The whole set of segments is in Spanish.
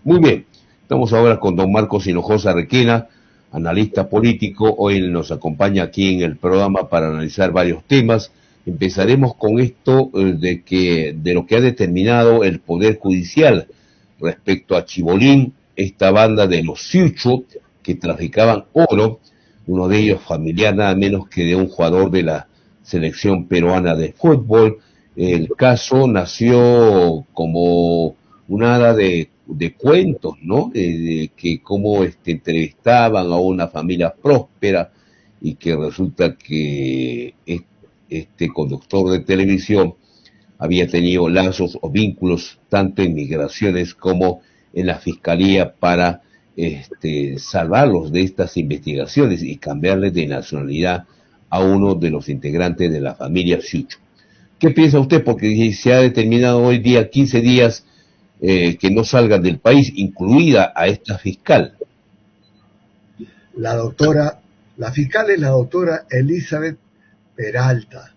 Muy bien, estamos ahora con don Marcos Hinojosa Requena, analista político. Hoy nos acompaña aquí en el programa para analizar varios temas. Empezaremos con esto de lo que ha determinado el Poder Judicial respecto a Chibolín, esta banda de los Siucho que traficaban oro, uno de ellos familiar nada menos que de un jugador de la selección peruana de fútbol. El caso nació como una hada de cuentos, ¿no? De que cómo entrevistaban a una familia próspera y que resulta que este conductor de televisión había tenido lazos o vínculos tanto en migraciones como en la fiscalía para salvarlos de estas investigaciones y cambiarles de nacionalidad a uno de los integrantes de la familia Siucho. ¿Qué piensa usted? Porque se ha determinado hoy día 15 días que no salgan del país, incluida a esta fiscal. La fiscal es la doctora Elizabeth Peralta.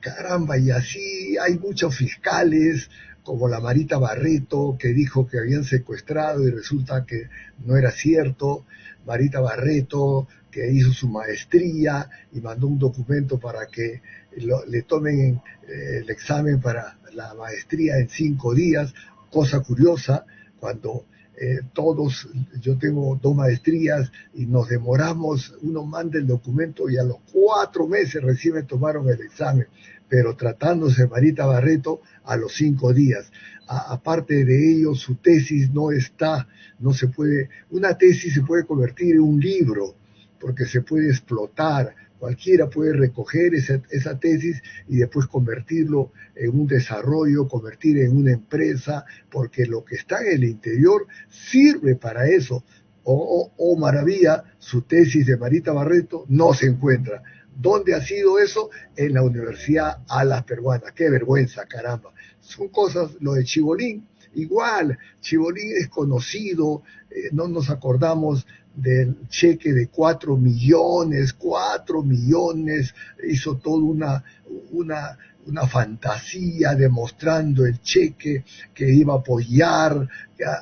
Caramba, y así hay muchos fiscales, como la Marita Barreto, que dijo que habían secuestrado y resulta que no era cierto. Marita Barreto, que hizo su maestría y mandó un documento para que le tomen el examen para la maestría en 5 días. Cosa curiosa, cuando yo tengo 2 maestrías y nos demoramos, uno manda el documento y a los 4 meses recién me tomaron el examen, pero tratándose de Marita Barreto, a los 5 días. Aparte de ello, su tesis no se puede, una tesis se puede convertir en un libro, porque se puede explotar. Cualquiera puede recoger esa tesis y después convertirlo en un desarrollo, convertir en una empresa, porque lo que está en el interior sirve para eso. Oh, maravilla, su tesis de Marita Barreto no se encuentra. ¿Dónde ha sido eso? En la Universidad Alas Peruanas. ¡Qué vergüenza, caramba! Son cosas, lo de Chibolín, igual. Chibolín es conocido, no nos acordamos del cheque de 4 millones, hizo toda una fantasía demostrando el cheque que iba a apoyar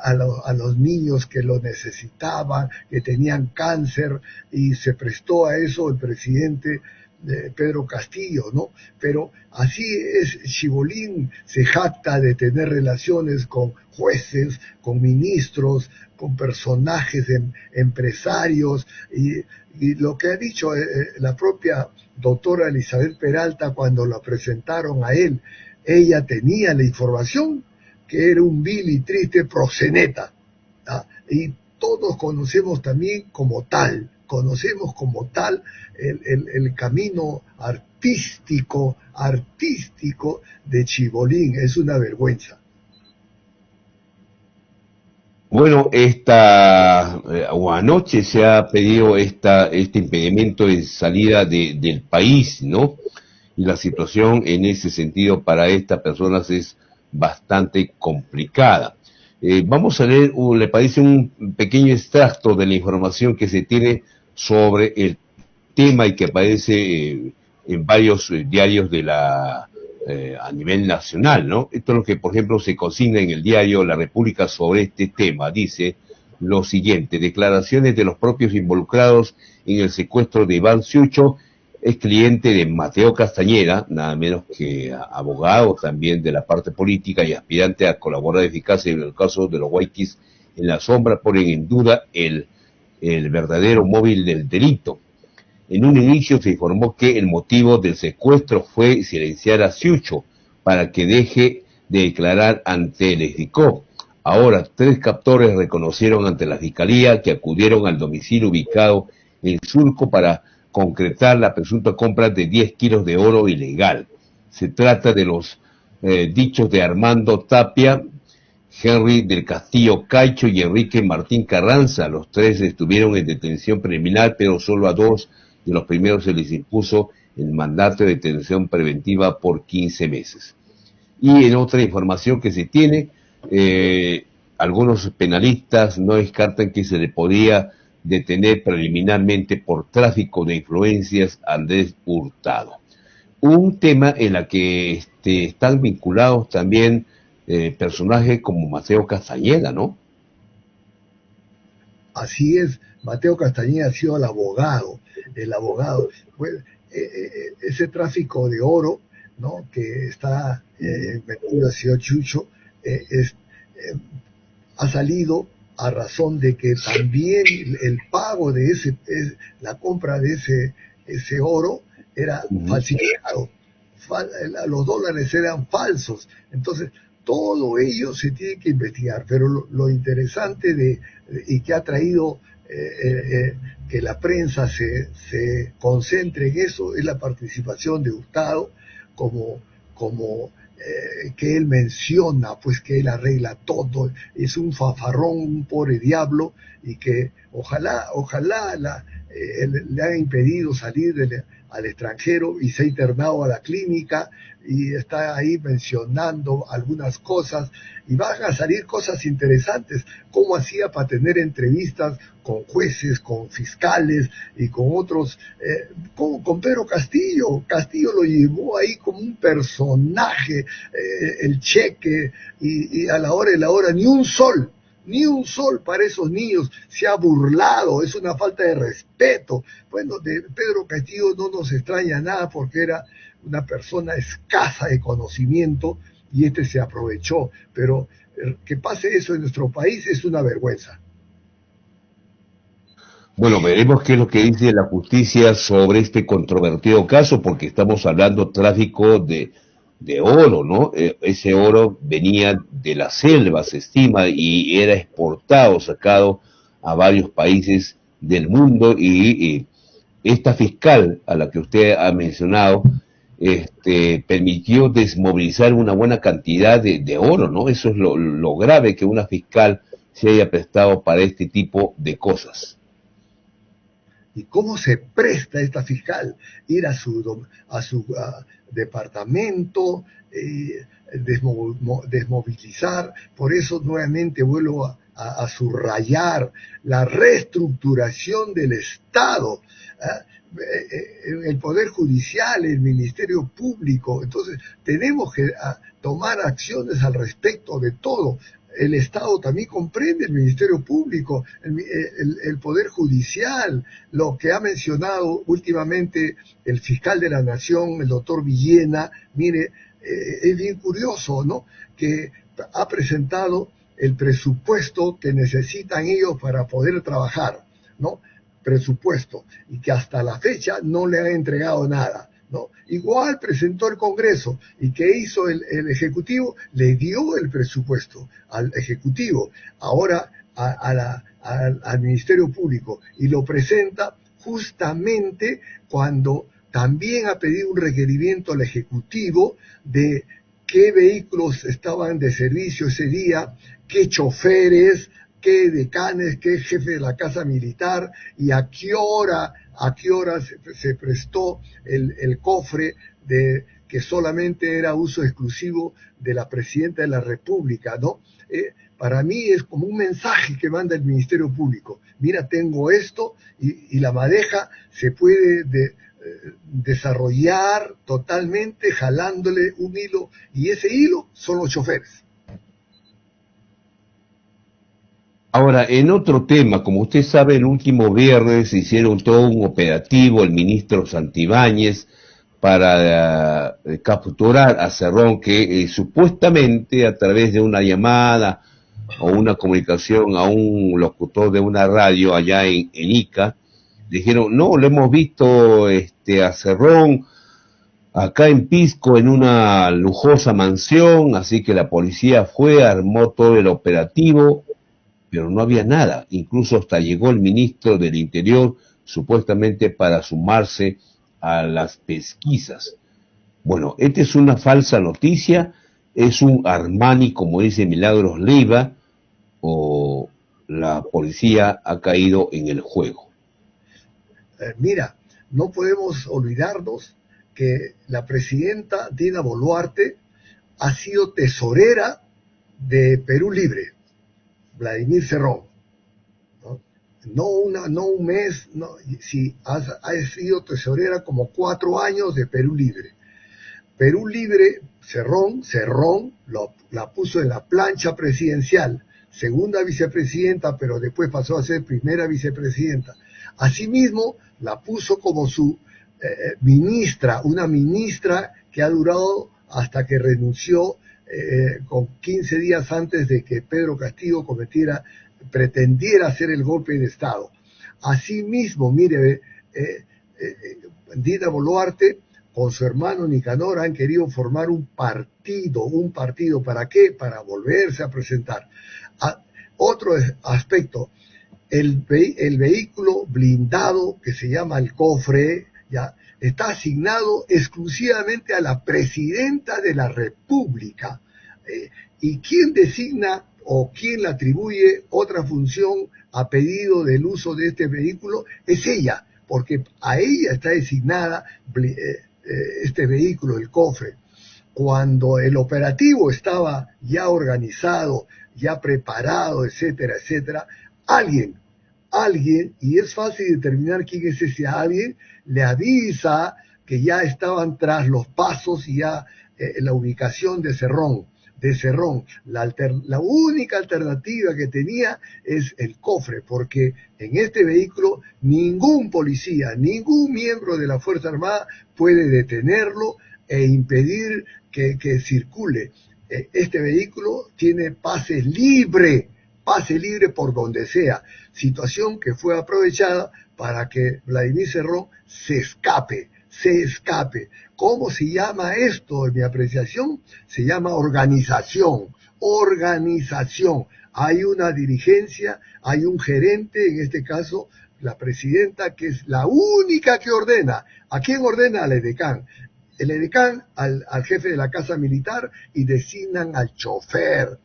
a los niños que lo necesitaban, que tenían cáncer, y se prestó a eso el presidente Pedro Castillo, ¿no? Pero así es, Chibolín se jacta de tener relaciones con jueces, con ministros, con personajes empresarios, y lo que ha dicho la propia doctora Elizabeth Peralta cuando la presentaron a él, ella tenía la información que era un vil y triste proxeneta, ¿ah? Y todos conocemos como tal el camino artístico de Chibolín. Es una vergüenza. Bueno, o anoche se ha pedido este impedimento de salida del país, ¿no? Y la situación en ese sentido para estas personas es bastante complicada. Vamos a leer, ¿le parece un pequeño extracto de la información que se tiene sobre el tema y que aparece en varios diarios a nivel nacional, ¿no? Esto es lo que, por ejemplo, se consigna en el diario La República sobre este tema. Dice lo siguiente: declaraciones de los propios involucrados en el secuestro de Iván Siucho, es cliente de Mateo Castañeda, nada menos que abogado también de la parte política y aspirante a colaborar eficaz en el caso de los Guayquis en la sombra, ponen en duda el verdadero móvil del delito. En un inicio se informó que el motivo del secuestro fue silenciar a Siucho para que deje de declarar ante el SDICOP. Ahora, 3 captores reconocieron ante la Fiscalía que acudieron al domicilio ubicado en Surco para concretar la presunta compra de 10 kilos de oro ilegal. Se trata de los dichos de Armando Tapia, Henry del Castillo Caicho y Enrique Martín Carranza. Los 3 estuvieron en detención preliminar, pero solo a 2 de los primeros se les impuso el mandato de detención preventiva por 15 meses. Y en otra información que se tiene, algunos penalistas no descartan que se le podía detener preliminarmente por tráfico de influencias a Andrés Hurtado. Un tema en la que están vinculados también personajes como Mateo Castañeda, ¿no? Así es, Mateo Castañeda ha sido el abogado. Pues, ese tráfico de oro, ¿no? Que está metido al señor Chucho, eh, ha salido a razón de que también el pago de la compra de ese oro era Ujú. falsificado. Los dólares eran falsos. Entonces, todo ello se tiene que investigar, pero lo interesante y que ha traído que la prensa se concentre en eso es la participación de Hurtado como que él menciona, pues que él arregla todo, es un fanfarrón, un pobre diablo, y que ojalá le haya impedido salir al extranjero y se ha internado a la clínica y está ahí mencionando algunas cosas y van a salir cosas interesantes, cómo hacía para tener entrevistas con jueces, con fiscales y con otros, con Pedro Castillo. Castillo lo llevó ahí como un personaje, el cheque, y a la hora de la hora ni un sol para esos niños, se ha burlado, es una falta de respeto. Bueno, de Pedro Castillo no nos extraña nada porque era una persona escasa de conocimiento y se aprovechó, pero que pase eso en nuestro país es una vergüenza. Bueno, veremos qué es lo que dice la justicia sobre este controvertido caso, porque estamos hablando tráfico de oro, ¿no? Ese oro venía de la selva, se estima, y era exportado, sacado a varios países del mundo, y esta fiscal a la que usted ha mencionado, permitió desmovilizar una buena cantidad de oro, ¿no? Eso es lo grave, que una fiscal se haya prestado para este tipo de cosas. ¿Y cómo se presta esta fiscal? Ir a su departamento, desmovilizar. Por eso nuevamente vuelvo a subrayar la reestructuración del Estado. ¿Ah? El Poder Judicial, el Ministerio Público. Entonces, tenemos que tomar acciones al respecto de todo. El Estado también comprende el Ministerio Público, el Poder Judicial, lo que ha mencionado últimamente el fiscal de la Nación, el doctor Villena. Mire, es bien curioso, ¿no? Que ha presentado el presupuesto que necesitan ellos para poder trabajar, ¿no? Presupuesto, y que hasta la fecha no le han entregado nada, ¿no? Igual presentó el Congreso, y que hizo el Ejecutivo, le dio el presupuesto al Ejecutivo, ahora al Ministerio Público, y lo presenta justamente cuando también ha pedido un requerimiento al Ejecutivo de qué vehículos estaban de servicio ese día, qué choferes, qué decanes, qué jefe de la Casa Militar, y a qué hora se prestó el cofre que solamente era uso exclusivo de la Presidenta de la República, ¿no? Para mí es como un mensaje que manda el Ministerio Público. Mira, tengo esto, y la madeja se puede desarrollar totalmente jalándole un hilo, y ese hilo son los choferes. Ahora, en otro tema, como usted sabe, el último viernes hicieron todo un operativo el ministro Santibáñez para capturar a Cerrón, que supuestamente a través de una llamada o una comunicación a un locutor de una radio allá en Ica, dijeron, no, lo hemos visto a Cerrón acá en Pisco en una lujosa mansión, así que la policía fue, armó todo el operativo, pero no había nada. Incluso hasta llegó el ministro del Interior, supuestamente para sumarse a las pesquisas. Bueno, esta es una falsa noticia, es un Armani, como dice Milagros Leiva, o la policía ha caído en el juego. Mira, no podemos olvidarnos que la presidenta Dina Boluarte ha sido tesorera de Perú Libre, Vladimir Cerrón, ¿no? No un mes, no, sí, ha sido tesorera como 4 años de Perú Libre. Perú Libre, Cerrón la puso en la plancha presidencial segunda vicepresidenta, pero después pasó a ser primera vicepresidenta. Asimismo, la puso como su ministra, una ministra que ha durado hasta que renunció con 15 días antes de que Pedro Castillo pretendiera hacer el golpe de Estado. Asimismo, mire, Dina Boluarte con su hermano Nicanor han querido formar un partido, ¿para qué? Para volverse a presentar. Otro aspecto, el vehículo blindado que se llama el cofre, ya está asignado exclusivamente a la presidenta de la República. ¿Y quién designa o quién le atribuye otra función a pedido del uso de este vehículo? Es ella, porque a ella está designada este vehículo, el cofre. Cuando el operativo estaba ya organizado, ya preparado, etcétera, etcétera, alguien, y es fácil determinar quién es ese alguien, le avisa que ya estaban tras los pasos y ya la ubicación de Cerrón. La única alternativa que tenía es el cofre, porque en este vehículo ningún policía, ningún miembro de la Fuerza Armada puede detenerlo e impedir que circule. Este vehículo tiene pase libre por donde sea, situación que fue aprovechada para que Vladimir Cerrón se escape. ¿Cómo se llama esto? En mi apreciación, se llama organización. Hay una dirigencia, hay un gerente, en este caso la presidenta, que es la única que ordena. ¿A quién ordena? Al edecán. El edecán al jefe de la Casa Militar y designan al chofer.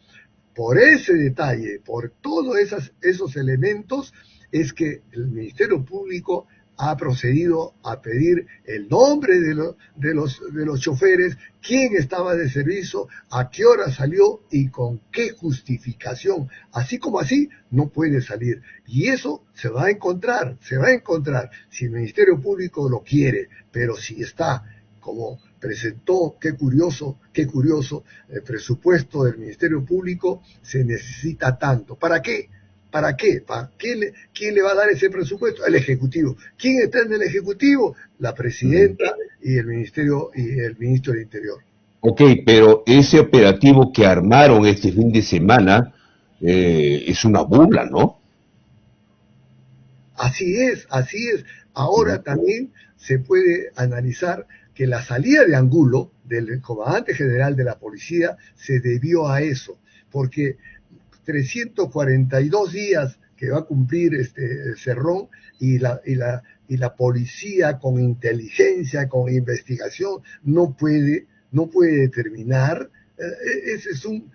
Por ese detalle, por todos esos elementos, es que el Ministerio Público ha procedido a pedir el nombre de los choferes, quién estaba de servicio, a qué hora salió y con qué justificación. Así como así, no puede salir. Y eso se va a encontrar, si el Ministerio Público lo quiere, pero si está como presentó, qué curioso, el presupuesto del Ministerio Público se necesita tanto. ¿Para qué? ¿Quién le va a dar ese presupuesto? El Ejecutivo. ¿Quién está en el Ejecutivo? La Presidenta y el Ministro del Interior. Ok, pero ese operativo que armaron este fin de semana es una burla, ¿no? Así es. Ahora también se puede analizar que la salida de Angulo, del comandante general de la policía, se debió a eso, porque 342 días que va a cumplir Cerrón y la policía con inteligencia, con investigación, no puede determinar. Ese es un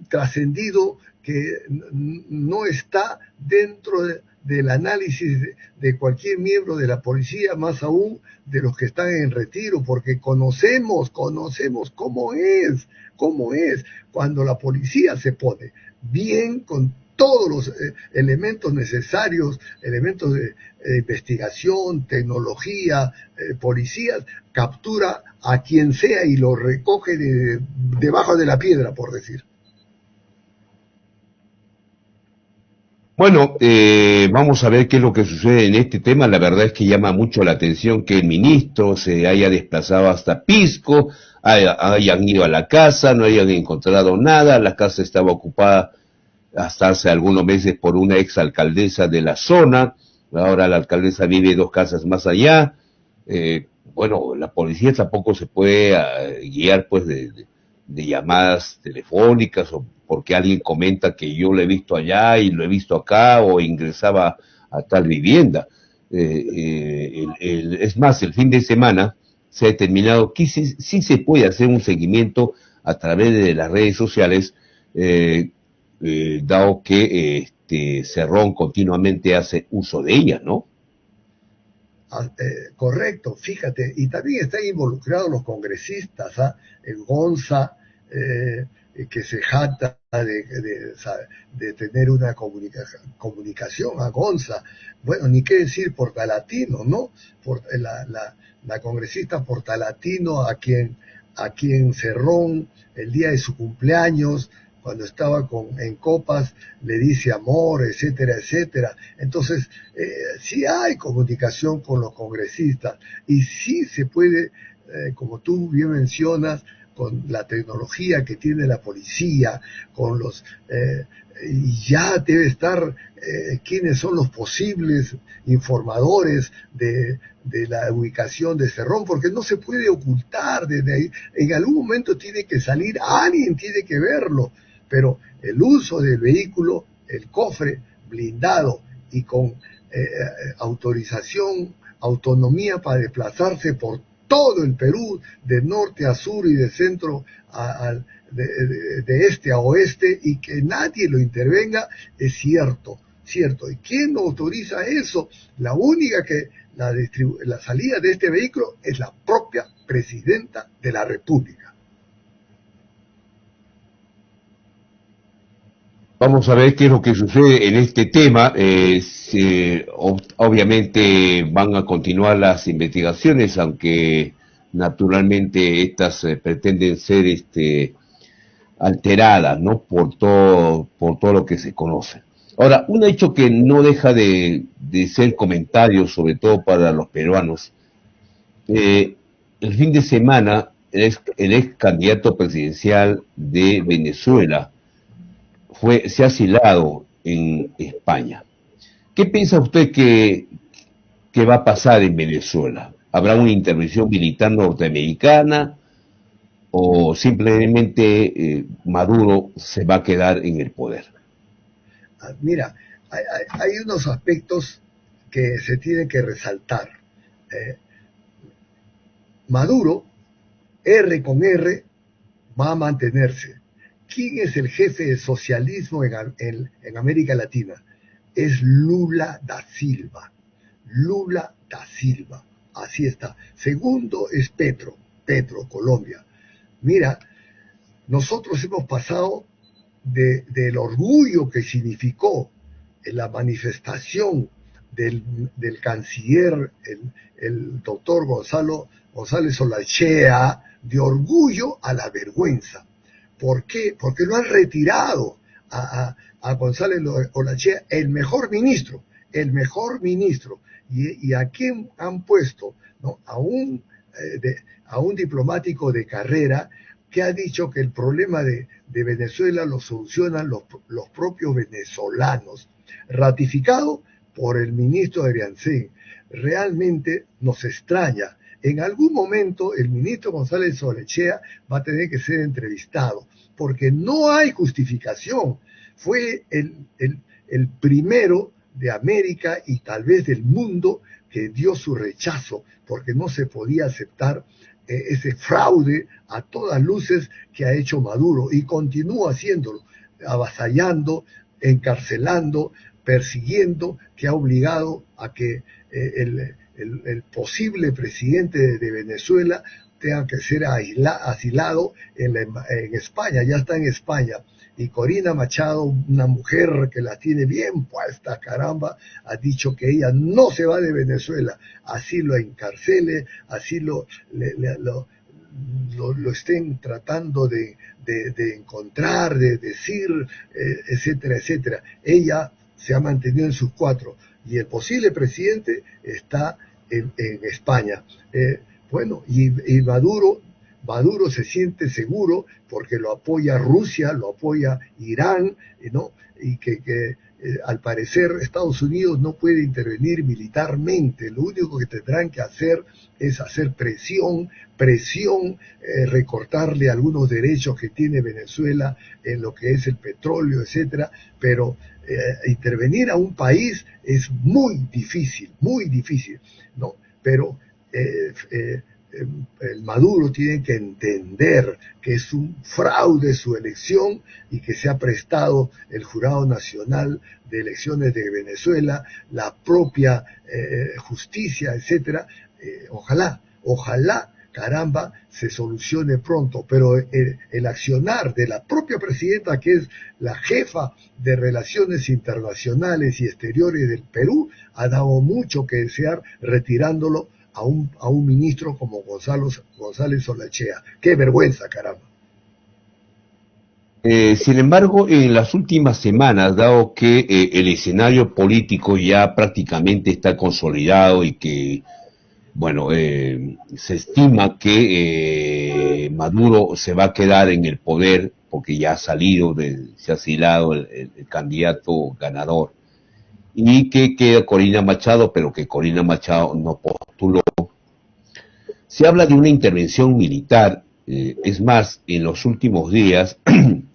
trascendido que no está dentro del análisis de cualquier miembro de la policía, más aún de los que están en retiro, porque conocemos cómo es cuando la policía se pone bien con todos los elementos necesarios, elementos de investigación, tecnología, policías, captura a quien sea y lo recoge debajo de la piedra, por decir. Bueno, vamos a ver qué es lo que sucede en este tema. La verdad es que llama mucho la atención que el ministro se haya desplazado hasta Pisco, hayan ido a la casa, no hayan encontrado nada. La casa estaba ocupada hasta hace algunos meses por una exalcaldesa de la zona. Ahora la alcaldesa vive 2 casas más allá. Bueno, la policía tampoco se puede guiar pues de llamadas telefónicas o porque alguien comenta que yo lo he visto allá y lo he visto acá o ingresaba a tal vivienda. Es más, el fin de semana se ha determinado que sí se puede hacer un seguimiento a través de las redes sociales, dado que Cerrón continuamente hace uso de ellas, ¿no? Correcto, fíjate, y también están involucrados los congresistas, el Gonza, que se jacta de tener una comunicación a Gonza. Bueno, ni qué decir Portalatino, ¿no? La congresista Portalatino, a quien Cerrón, el día de su cumpleaños, cuando estaba en copas, le dice amor, etcétera, etcétera. Entonces, sí hay comunicación con los congresistas y sí se puede, como tú bien mencionas, con la tecnología que tiene la policía, con y ya debe estar quiénes son los posibles informadores de la ubicación de Cerrón, porque no se puede ocultar desde ahí. En algún momento tiene que salir, alguien tiene que verlo, pero el uso del vehículo, el cofre blindado y con autorización, autonomía para desplazarse por todo el Perú, de norte a sur y de centro de este a oeste, y que nadie lo intervenga, es cierto. ¿Y quién autoriza eso? La única que la salida de este vehículo es la propia presidenta de la República. Vamos a ver qué es lo que sucede en este tema. Obviamente van a continuar las investigaciones, aunque naturalmente estas pretenden ser alteradas, ¿no? Por todo lo que se conoce. Ahora, un hecho que no deja de ser comentario, sobre todo para los peruanos. El fin de semana, el ex candidato presidencial de Venezuela se ha asilado en España. ¿Qué piensa usted que va a pasar en Venezuela? ¿Habrá una intervención militar norteamericana o simplemente Maduro se va a quedar en el poder? Mira, hay unos aspectos que se tienen que resaltar. Maduro, R con R, va a mantenerse. ¿Quién es el jefe del socialismo en América Latina? Es Lula da Silva. Lula da Silva. Así está. Segundo es Petro, Colombia. Mira, nosotros hemos pasado del orgullo que significó la manifestación del canciller, el doctor González Olachea, de orgullo a la vergüenza. ¿Por qué? Porque lo han retirado a González Olachea, el mejor ministro, y a quién han puesto, ¿no? a un diplomático de carrera que ha dicho que el problema de Venezuela lo solucionan los propios venezolanos, ratificado por el ministro Adriancén. Realmente nos extraña. En algún momento el ministro González Olachea va a tener que ser entrevistado, porque no hay justificación. Fue el primero de América y tal vez del mundo que dio su rechazo, porque no se podía aceptar ese fraude a todas luces que ha hecho Maduro, y continúa haciéndolo, avasallando, encarcelando, persiguiendo, que ha obligado a que el posible presidente de Venezuela tenga que ser asilado en España. Ya está en España. Y Corina Machado, una mujer que la tiene bien puesta, caramba, ha dicho que ella no se va de Venezuela, así lo encarcele, así lo estén tratando de encontrar, de decir, etcétera, etcétera. Ella se ha mantenido en sus cuatro, y el posible presidente está en España. Bueno, y Maduro se siente seguro porque lo apoya Rusia, lo apoya Irán, ¿no? Y que al parecer Estados Unidos no puede intervenir militarmente. Lo único que tendrán que hacer es hacer presión, recortarle algunos derechos que tiene Venezuela en lo que es el petróleo, etcétera, pero intervenir a un país es muy difícil, ¿no? Pero el Maduro tiene que entender que es un fraude su elección y que se ha prestado el Jurado Nacional de Elecciones de Venezuela, la propia justicia, etcétera. Ojalá, caramba, se solucione pronto, pero el accionar de la propia presidenta, que es la jefa de Relaciones Internacionales y Exteriores del Perú, ha dado mucho que desear, retirándolo a un ministro como González Olachea. ¡Qué vergüenza, caramba! Sin embargo, en las últimas semanas, dado que el escenario político ya prácticamente está consolidado y que, bueno, se estima que Maduro se va a quedar en el poder porque ya ha salido, se ha asilado el candidato ganador, y que queda Corina Machado, pero que Corina Machado no postuló. Se habla de una intervención militar, es más, en los últimos días,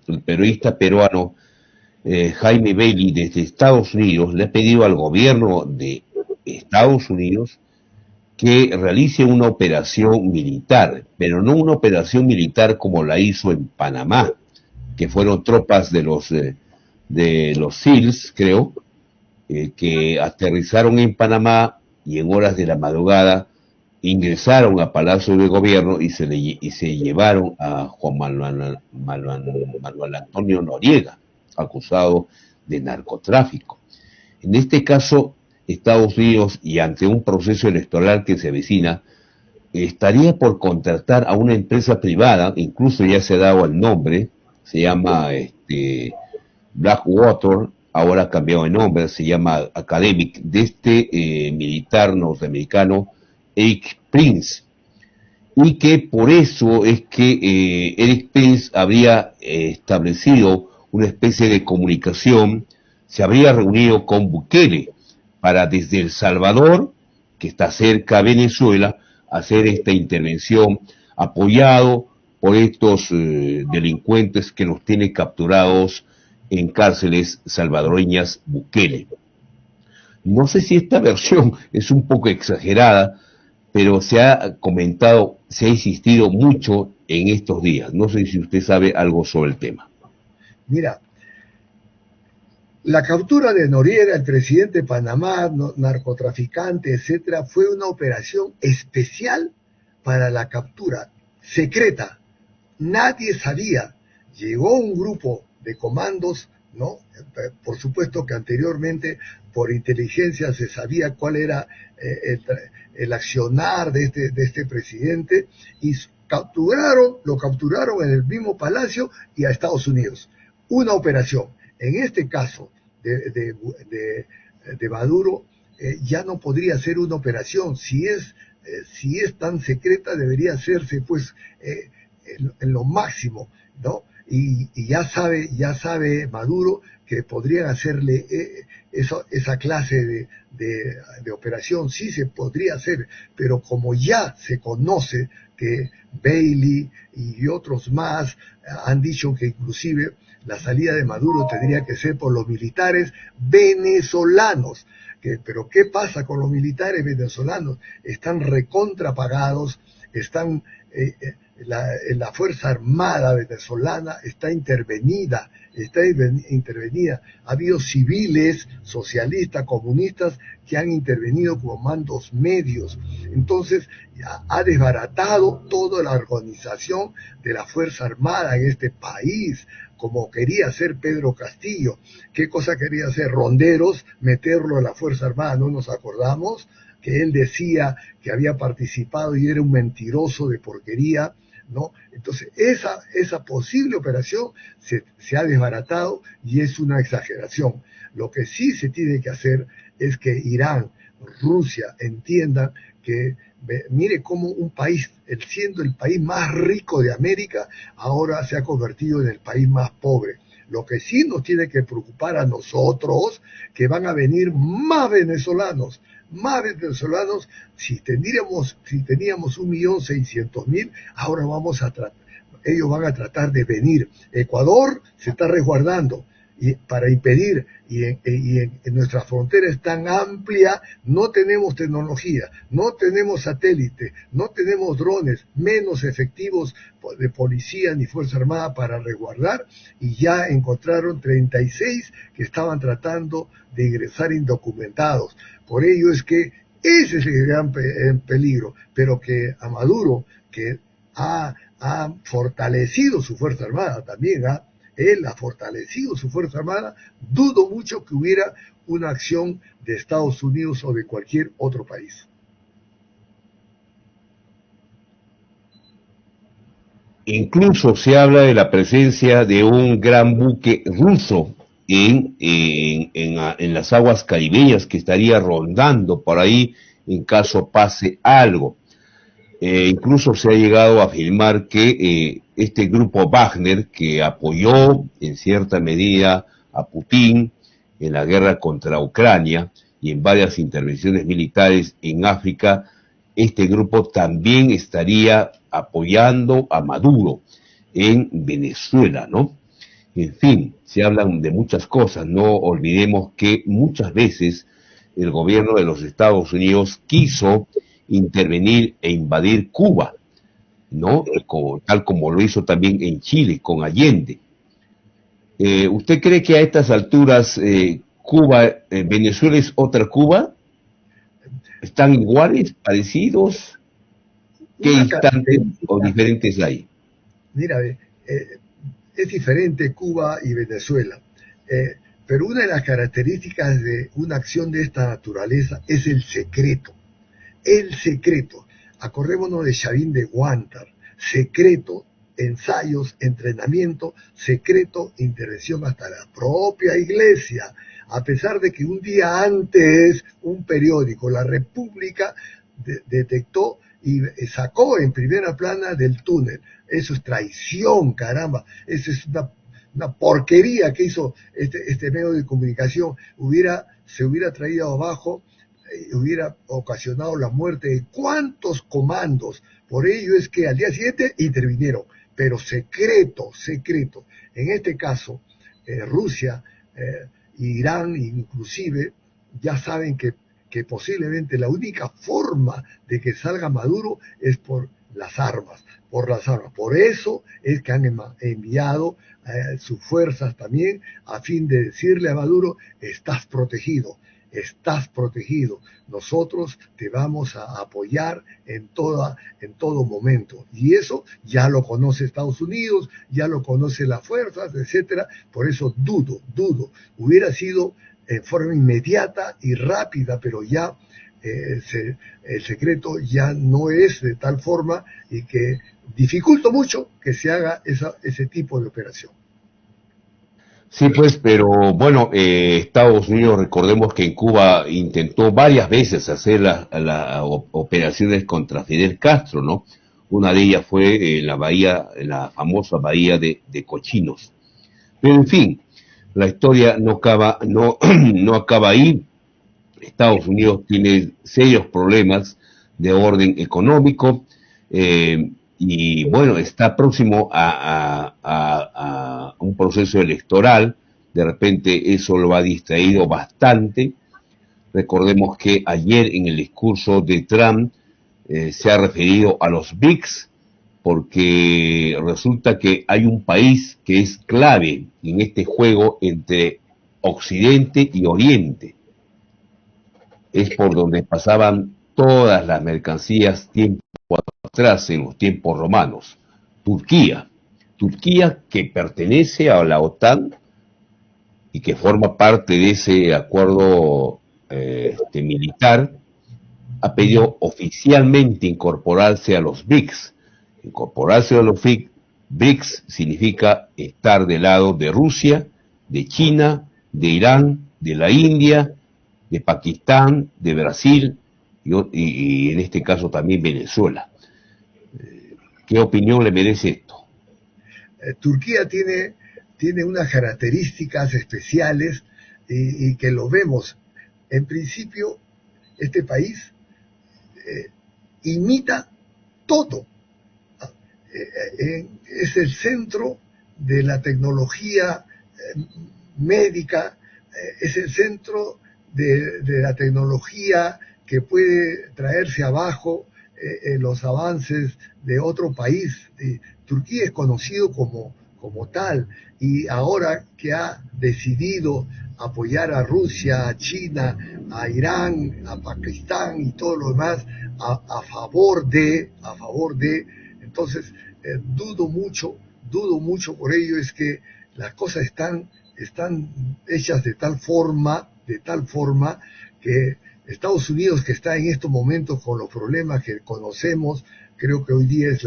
el periodista peruano Jaime Bailey desde Estados Unidos le ha pedido al gobierno de Estados Unidos que realice una operación militar, pero no una operación militar como la hizo en Panamá, que fueron tropas de los SEALs, creo, que aterrizaron en Panamá y en horas de la madrugada ingresaron a Palacio de Gobierno y se llevaron a Juan Manuel Antonio Noriega, acusado de narcotráfico. En este caso, Estados Unidos, y ante un proceso electoral que se avecina, estaría por contratar a una empresa privada, incluso ya se ha dado el nombre, se llama Blackwater, ahora ha cambiado de nombre, se llama Academic, de este militar norteamericano Eric Prince, y que por eso es que Eric Prince habría establecido una especie de comunicación, se habría reunido con Bukele para desde El Salvador, que está cerca a Venezuela, hacer esta intervención apoyado por estos delincuentes que los tiene capturados en cárceles salvadoreñas Bukele. No sé si esta versión es un poco exagerada, pero se ha comentado, se ha insistido mucho en estos días. No sé si usted sabe algo sobre el tema. Mira, la captura de Noriega, el presidente de Panamá, narcotraficante, etcétera, fue una operación especial para la captura, secreta. Nadie sabía. Llegó un grupo de comandos, ¿no? Por supuesto que anteriormente por inteligencia se sabía cuál era el accionar de este presidente, y lo capturaron en el mismo palacio y a Estados Unidos. Una operación. En este caso de Maduro, ya no podría ser una operación. Si es tan secreta, debería hacerse pues en lo máximo, ¿no? Y ya sabe Maduro que podrían hacerle esa clase de operación. Sí se podría hacer, pero como ya se conoce que Bailey y otros más han dicho que inclusive la salida de Maduro tendría que ser por los militares venezolanos. Pero ¿qué pasa con los militares venezolanos? Están recontrapagados, están la Fuerza Armada venezolana está intervenida. Ha habido civiles, socialistas, comunistas, que han intervenido como mandos medios. Entonces, ha desbaratado toda la organización de la Fuerza Armada en este país, como quería hacer Pedro Castillo. ¿Qué cosa quería hacer? Ronderos, meterlo en la Fuerza Armada, ¿no nos acordamos? Que él decía que había participado y era un mentiroso de porquería, ¿no? Entonces, esa posible operación se ha desbaratado y es una exageración. Lo que sí se tiene que hacer es que Irán, Rusia entiendan que, mire cómo un país, siendo el país más rico de América, ahora se ha convertido en el país más pobre. Lo que sí nos tiene que preocupar a nosotros, que van a venir más venezolanos, si teníamos 1.600.000, ahora ellos van a tratar de venir. Ecuador se está resguardando para impedir, en nuestra frontera es tan amplia, no tenemos tecnología, no tenemos satélite, no tenemos drones, menos efectivos de policía ni Fuerza Armada para resguardar, y ya encontraron 36 que estaban tratando de ingresar indocumentados. Por ello es que ese es el gran peligro, pero que a Maduro, que ha fortalecido su Fuerza Armada también, él ha fortalecido su Fuerza Armada, dudo mucho que hubiera una acción de Estados Unidos o de cualquier otro país. incluso se habla de la presencia de un gran buque ruso en las aguas caribeñas que estaría rondando por ahí en caso pase algo. Incluso se ha llegado a afirmar que este grupo Wagner, que apoyó en cierta medida a Putin en la guerra contra Ucrania y en varias intervenciones militares en África, este grupo también estaría apoyando a Maduro en Venezuela, ¿no? En fin, se hablan de muchas cosas. No olvidemos que muchas veces el gobierno de los Estados Unidos quiso intervenir e invadir Cuba, ¿no? Tal como lo hizo también en Chile con Allende. ¿Usted cree que a estas alturas Venezuela es otra Cuba? ¿Están iguales, parecidos? ¿Qué Una instantes o característica, diferentes hay? mira, es diferente Cuba y Venezuela, pero una de las características de una acción de esta naturaleza es el secreto. El secreto. Acordémonos de Chavín de Guantar. Secreto, ensayos, entrenamiento, secreto, intervención hasta la propia iglesia. A pesar de que un día antes un periódico, La República, detectó y sacó en primera plana del túnel. Eso es traición, caramba. Eso es una porquería que hizo este medio de comunicación. Se hubiera traído abajo, hubiera ocasionado la muerte de cuántos comandos. Por ello es que al día siguiente intervinieron, pero secreto, secreto. En este caso, Rusia, Irán inclusive, ya saben que posiblemente la única forma de que salga Maduro es por las armas, por las armas. Por eso es que han enviado sus fuerzas también a fin de decirle a Maduro, estás protegido, estás protegido. Nosotros te vamos a apoyar en todo momento. Y eso ya lo conoce Estados Unidos, ya lo conoce las fuerzas, etcétera. Por eso dudo. Hubiera sido en forma inmediata y rápida, pero ya el secreto ya no es de tal forma y que dificulta mucho que se haga ese tipo de operación. Sí, pues, pero bueno, Estados Unidos, recordemos que en Cuba intentó varias veces hacer las operaciones contra Fidel Castro, ¿no? Una de ellas fue en la bahía, en la famosa bahía de Cochinos. Pero en fin, la historia no acaba ahí. Estados Unidos tiene serios problemas de orden económico y bueno, está próximo a un proceso electoral. De repente eso lo ha distraído bastante. Recordemos que ayer en el discurso de Trump se ha referido a los BRICS porque resulta que hay un país que es clave en este juego entre Occidente y Oriente. Es por donde pasaban todas las mercancías tiempo atrás, en los tiempos romanos. Turquía. Turquía, que pertenece a la OTAN y que forma parte de ese acuerdo militar, ha pedido oficialmente incorporarse a los BRICS. Incorporarse a los BRICS significa estar del lado de Rusia, de China, de Irán, de la India, de Pakistán, de Brasil y en este caso también Venezuela. ¿Qué opinión le merece esto? Turquía tiene unas características especiales y que lo vemos. En principio, este país imita todo. Es el centro de la tecnología médica, es el centro de la tecnología que puede traerse abajo los avances de otro país. Turquía es conocido como tal, y ahora que ha decidido apoyar a Rusia, a China, a Irán, a Pakistán y todo lo demás a favor de, entonces dudo mucho, por ello es que las cosas están hechas de tal forma que Estados Unidos, que está en estos momentos con los problemas que conocemos, creo que hoy día es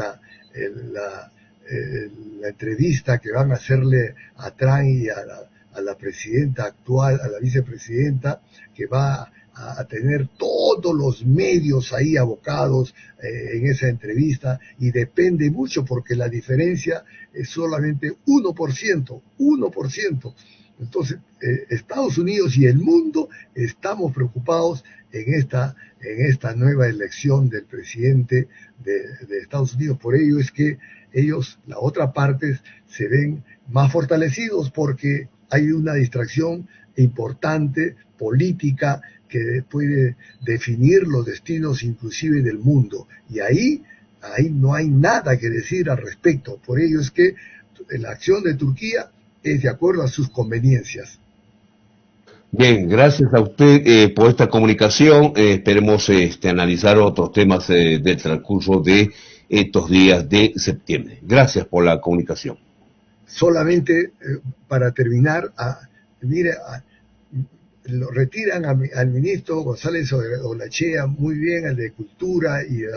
la entrevista que van a hacerle a Trump y a la presidenta actual, a la vicepresidenta, que va a tener todos los medios ahí abocados en esa entrevista, y depende mucho porque la diferencia es solamente 1%, 1%. Entonces, Estados Unidos y el mundo estamos preocupados en esta nueva elección del presidente de Estados Unidos. Por ello es que ellos, la otra parte, se ven más fortalecidos porque hay una distracción importante, política, que puede definir los destinos inclusive del mundo. Y ahí no hay nada que decir al respecto. Por ello es que la acción de Turquía es de acuerdo a sus conveniencias. Bien, gracias a usted por esta comunicación. Esperemos analizar otros temas del transcurso de estos días de septiembre. Gracias por la comunicación. Solamente para terminar, lo retiran al ministro González Olachea, muy bien, al de Cultura, y a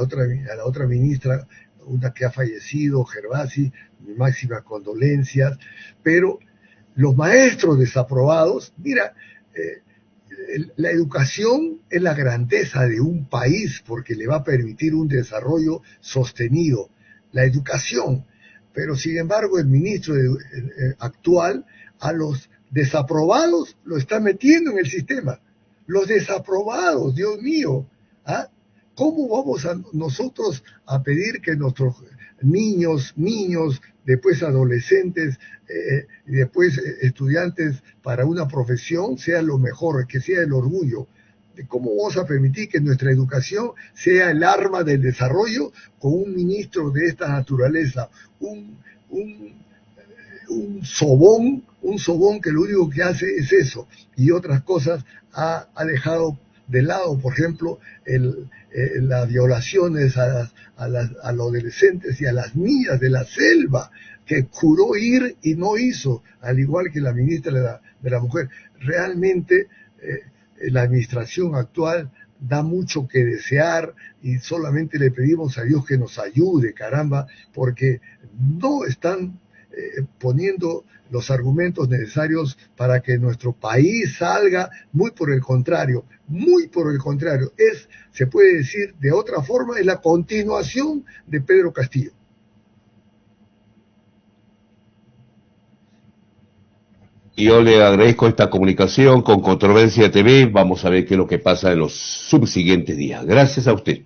la otra ministra, una que ha fallecido, Gervasi, mis máximas condolencias, pero los maestros desaprobados, la educación es la grandeza de un país porque le va a permitir un desarrollo sostenido, la educación, pero sin embargo el ministro actual a los desaprobados lo está metiendo en el sistema. Los desaprobados, Dios mío, ¿ah? ¿Cómo vamos nosotros a pedir que nuestros niños, después adolescentes, y después estudiantes para una profesión sea lo mejor, que sea el orgullo? ¿Cómo vamos a permitir que nuestra educación sea el arma del desarrollo con un ministro de esta naturaleza? Un sobón que lo único que hace es eso, y otras cosas ha dejado de lado, por ejemplo, las violaciones a los adolescentes y a las niñas de la selva, que juró ir y no hizo, al igual que la ministra de la Mujer. Realmente la administración actual da mucho que desear y solamente le pedimos a Dios que nos ayude, caramba, porque no están poniendo los argumentos necesarios para que nuestro país salga, muy por el contrario, se puede decir de otra forma, es la continuación de Pedro Castillo. Y yo le agradezco esta comunicación con Controversia TV. Vamos a ver qué es lo que pasa en los subsiguientes días. Gracias a usted.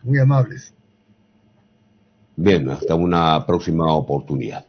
Muy amables. Bien, hasta una próxima oportunidad.